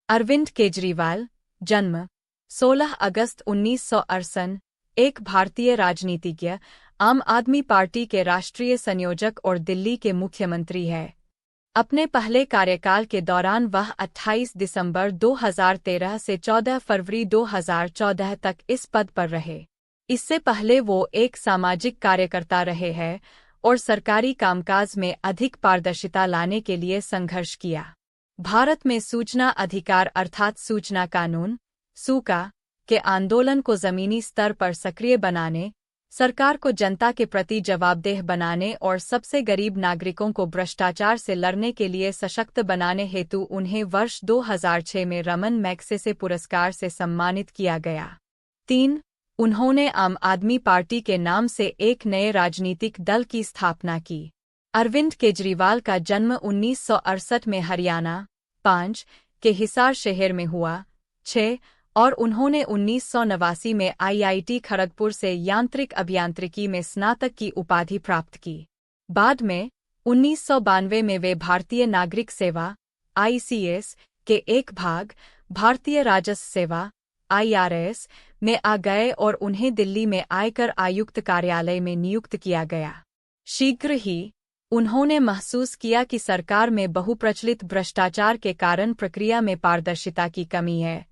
अरविंद केजरीवाल, जन्म 16 अगस्त 1968, एक भारतीय राजनीतिज्ञ, आम आदमी पार्टी के राष्ट्रीय संयोजक और दिल्ली के मुख्यमंत्री है। अपने पहले कार्यकाल के दौरान वह 28 दिसंबर 2013 से 14 फरवरी 2014 तक इस पद पर रहे। इससे पहले वो एक सामाजिक कार्यकर्ता रहे हैं और सरकारी कामकाज में अधिक पारदर्शिता लाने के लिए संघर्ष किया। भारत में सूचना अधिकार अर्थात सूचना कानून (सूका) के आंदोलन को जमीनी स्तर पर सक्रिय बनाने, सरकार को जनता के प्रति जवाबदेह बनाने और सबसे गरीब नागरिकों को भ्रष्टाचार से लड़ने के लिए सशक्त बनाने हेतु उन्हें वर्ष 2006 में रमन मैग्सेसे पुरस्कार से सम्मानित किया गया। 3. उन्होंने आम आदमी पार्टी के नाम से एक नए राजनीतिक दल की स्थापना की। अरविंद केजरीवाल का जन्म 1968 में हरियाणा 5 के हिसार शहर में हुआ। 6. और उन्होंने 1989 में IIT खड़गपुर से यांत्रिक अभियांत्रिकी में स्नातक की उपाधि प्राप्त की। बाद में 1992 में वे भारतीय नागरिक सेवा ICS के एक भाग भारतीय राजस्व सेवा IRS में आ गए और उन्हें दिल्ली में आयकर आयुक्त कार्यालय में नियुक्त किया गया। शीघ्र ही उन्होंने महसूस किया कि सरकार में बहुप्रचलित भ्रष्टाचार के कारण प्रक्रिया में पारदर्शिता की कमी है।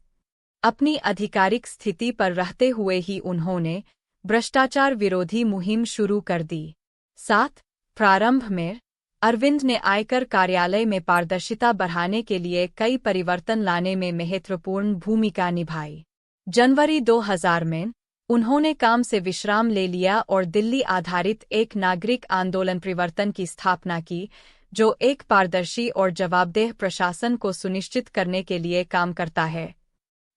अपनी आधिकारिक स्थिति पर रहते हुए ही उन्होंने भ्रष्टाचार विरोधी मुहिम शुरू कर दी। 7. प्रारंभ में अरविंद ने आयकर कार्यालय में पारदर्शिता बढ़ाने के लिए कई परिवर्तन लाने में महत्वपूर्ण भूमिका निभाई। जनवरी 2000 में उन्होंने काम से विश्राम ले लिया और दिल्ली आधारित एक नागरिक आंदोलन परिवर्तन की स्थापना की, जो एक पारदर्शी और जवाबदेह प्रशासन को सुनिश्चित करने के लिए काम करता है।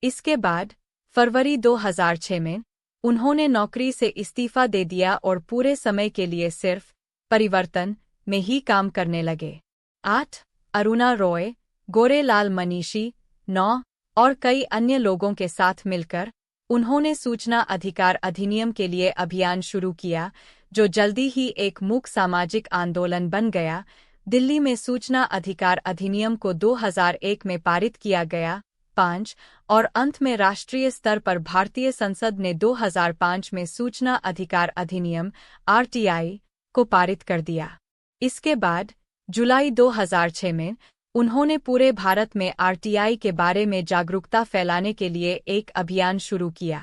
इसके बाद फरवरी 2006 में उन्होंने नौकरी से इस्तीफा दे दिया और पूरे समय के लिए सिर्फ परिवर्तन में ही काम करने लगे। 8. अरुणा रॉय, गोरेलाल मनीषी, 9 और कई अन्य लोगों के साथ मिलकर उन्होंने सूचना अधिकार अधिनियम के लिए अभियान शुरू किया, जो जल्दी ही एक मूक सामाजिक आंदोलन बन गया। दिल्ली में सूचना अधिकार अधिनियम को 2001 में पारित किया गया। 5. और अंत में राष्ट्रीय स्तर पर भारतीय संसद ने 2005 में सूचना अधिकार अधिनियम RTI को पारित कर दिया। इसके बाद जुलाई 2006 में उन्होंने पूरे भारत में RTI के बारे में जागरूकता फैलाने के लिए एक अभियान शुरू किया।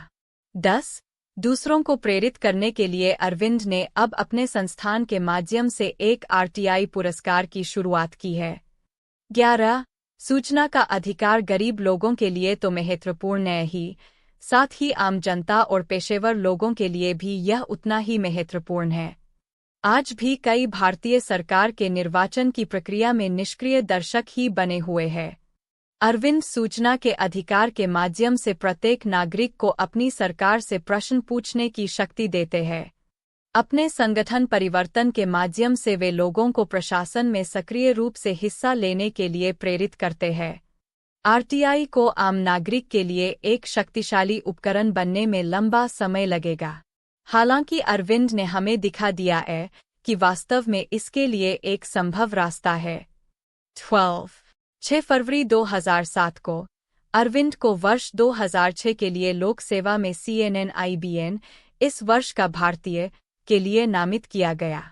10. दूसरों को प्रेरित करने के लिए अरविंद ने अब अपने संस्थान के माध्यम से एक RTI पुरस्कार की शुरुआत की है। 11. सूचना का अधिकार गरीब लोगों के लिए तो महत्वपूर्ण है ही, साथ ही आम जनता और पेशेवर लोगों के लिए भी यह उतना ही महत्वपूर्ण है। आज भी कई भारतीय सरकार के निर्वाचन की प्रक्रिया में निष्क्रिय दर्शक ही बने हुए हैं। अरविंद सूचना के अधिकार के माध्यम से प्रत्येक नागरिक को अपनी सरकार से प्रश्न पूछने की शक्ति देते हैं। अपने संगठन परिवर्तन के माध्यम से वे लोगों को प्रशासन में सक्रिय रूप से हिस्सा लेने के लिए प्रेरित करते हैं। RTI को आम नागरिक के लिए एक शक्तिशाली उपकरण बनने में लंबा समय लगेगा। हालांकि अरविंद ने हमें दिखा दिया है कि वास्तव में इसके लिए एक संभव रास्ता है। 6 फरवरी 2007 को अरविंद को वर्ष 2006 के लिए लोक सेवा में CNN-IBN इस वर्ष का भारतीय के लिए नामित किया गया।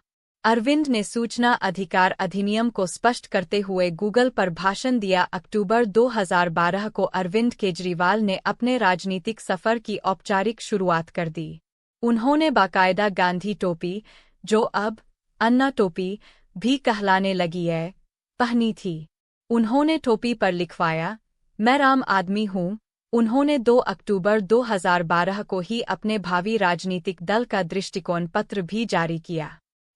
अरविंद ने सूचना अधिकार अधिनियम को स्पष्ट करते हुए गूगल पर भाषण दिया। अक्टूबर 2012 को अरविंद केजरीवाल ने अपने राजनीतिक सफर की औपचारिक शुरुआत कर दी। उन्होंने बाकायदा गांधी टोपी, जो अब अन्ना टोपी भी कहलाने लगी है, पहनी थी। उन्होंने टोपी पर लिखवाया, मैं आम आदमी हूँ। उन्होंने 2 अक्टूबर 2012 को ही अपने भावी राजनीतिक दल का दृष्टिकोण पत्र भी जारी किया।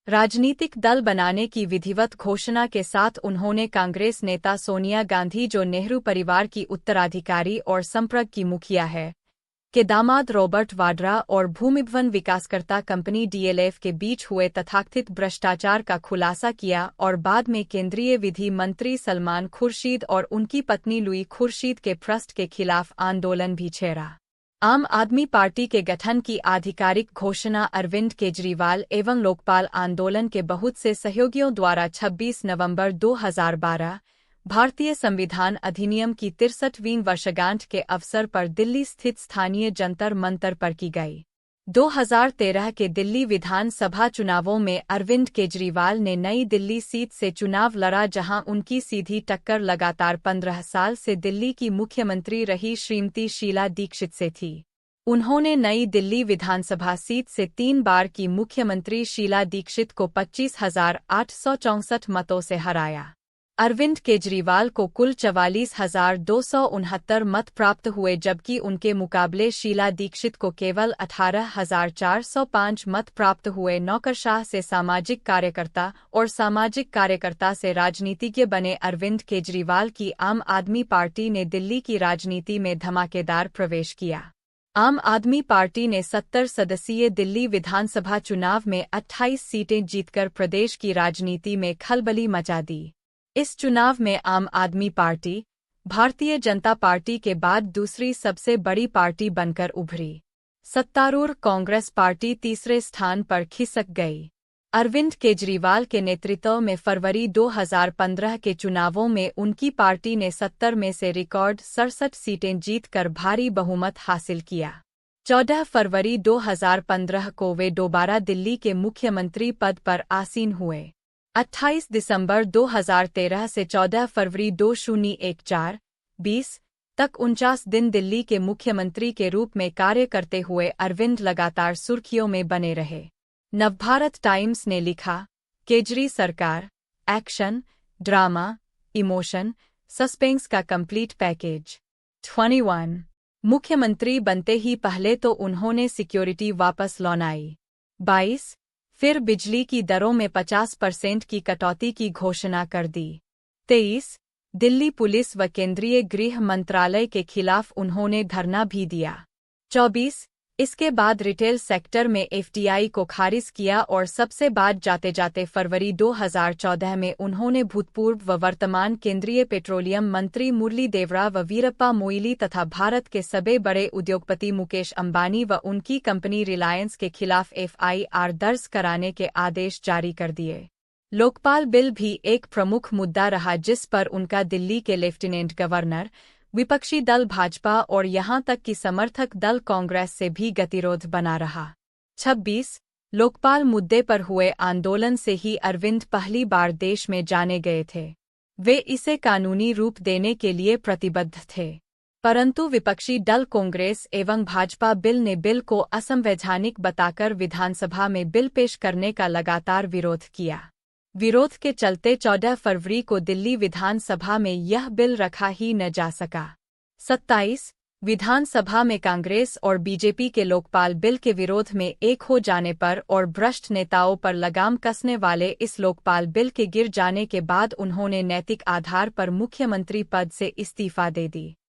राजनीतिक दल बनाने की विधिवत घोषणा के साथ उन्होंने कांग्रेस नेता सोनिया गांधी, जो नेहरू परिवार की उत्तराधिकारी और संपर्क की मुखिया है, के दामाद रॉबर्ट वाड्रा और भूमिभवन विकासकर्ता कंपनी DLF के बीच हुए तथाकथित भ्रष्टाचार का खुलासा किया और बाद में केंद्रीय विधि मंत्री सलमान खुर्शीद और उनकी पत्नी लुई खुर्शीद के ट्रस्ट के खिलाफ आंदोलन भी छेड़ा। आम आदमी पार्टी के गठन की आधिकारिक घोषणा अरविंद केजरीवाल एवं लोकपाल आंदोलन के बहुत से सहयोगियों द्वारा 26 नवंबर 2012 भारतीय संविधान अधिनियम की 63वीं वर्षगांठ के अवसर पर दिल्ली स्थित स्थानीय जंतर मंतर पर की गई। 2013 के दिल्ली विधानसभा चुनावों में अरविंद केजरीवाल ने नई दिल्ली सीट से चुनाव लड़ा, जहां उनकी सीधी टक्कर लगातार 15 साल से दिल्ली की मुख्यमंत्री रही श्रीमती शीला दीक्षित से थी। उन्होंने नई दिल्ली विधानसभा सीट से 3 बार की मुख्यमंत्री शीला दीक्षित को 25,864 मतों से हराया। अरविंद केजरीवाल को कुल 44,269 मत प्राप्त हुए, जबकि उनके मुकाबले शीला दीक्षित को केवल 18,405 मत प्राप्त हुए। नौकरशाह से सामाजिक कार्यकर्ता और सामाजिक कार्यकर्ता से राजनीतिज्ञ बने अरविंद केजरीवाल की आम आदमी पार्टी ने दिल्ली की राजनीति में धमाकेदार प्रवेश किया। आम आदमी पार्टी ने 70 सदस्यीय दिल्ली विधानसभा चुनाव में 28 सीटें जीतकर प्रदेश की राजनीति में खलबली मचा दी। इस चुनाव में आम आदमी पार्टी भारतीय जनता पार्टी के बाद दूसरी सबसे बड़ी पार्टी बनकर उभरी। सत्तारूढ़ कांग्रेस पार्टी तीसरे स्थान पर खिसक गई। अरविंद केजरीवाल के नेतृत्व में फरवरी 2015 के चुनावों में उनकी पार्टी ने 70 में से रिकॉर्ड 67 सीटें जीतकर भारी बहुमत हासिल किया। 14 फरवरी 2015 को वे दोबारा दिल्ली के मुख्यमंत्री पद पर आसीन हुए। 28 दिसंबर 2013 से 14 फरवरी 2014-20 तक 49 दिन दिल्ली के मुख्यमंत्री के रूप में कार्य करते हुए अरविंद लगातार सुर्खियों में बने रहे। नवभारत टाइम्स ने लिखा, केजरी सरकार, एक्शन, ड्रामा, इमोशन, सस्पेंस का कंप्लीट पैकेज। 21 मुख्यमंत्री बनते ही पहले तो उन्होंने सिक्योरिटी वापस लौटाई। 22 फिर बिजली की दरों में 50% की कटौती की घोषणा कर दी। 23 दिल्ली पुलिस व केंद्रीय गृह मंत्रालय के खिलाफ उन्होंने धरना भी दिया। 24 इसके बाद रिटेल सेक्टर में एफडीआई को खारिज किया और सबसे बाद जाते जाते फरवरी 2014 में उन्होंने भूतपूर्व व वर्तमान केंद्रीय पेट्रोलियम मंत्री मुरली देवरा व वीरप्पा मोइली तथा भारत के सबसे बड़े उद्योगपति मुकेश अंबानी व उनकी कंपनी रिलायंस के खिलाफ एफआईआर दर्ज कराने के आदेश जारी कर दिए। लोकपाल बिल भी एक प्रमुख मुद्दा रहा, जिस पर उनका दिल्ली के लेफ्टिनेंट गवर्नर, विपक्षी दल भाजपा और यहां तक कि समर्थक दल कांग्रेस से भी गतिरोध बना रहा। 26 लोकपाल मुद्दे पर हुए आंदोलन से ही अरविंद पहली बार देश में जाने गए थे। वे इसे कानूनी रूप देने के लिए प्रतिबद्ध थे, परंतु विपक्षी दल कांग्रेस एवं भाजपा ने बिल को असंवैधानिक बताकर विधानसभा में बिल पेश करने का लगातार विरोध किया। विरोध के चलते 14 फरवरी को दिल्ली विधानसभा में यह बिल रखा ही न जा सका। 27 विधानसभा में कांग्रेस और बीजेपी के लोकपाल बिल के विरोध में एक हो जाने पर और भ्रष्ट नेताओं पर लगाम कसने वाले इस लोकपाल बिल के गिर जाने के बाद उन्होंने नैतिक आधार पर मुख्यमंत्री पद से इस्तीफा दे दी।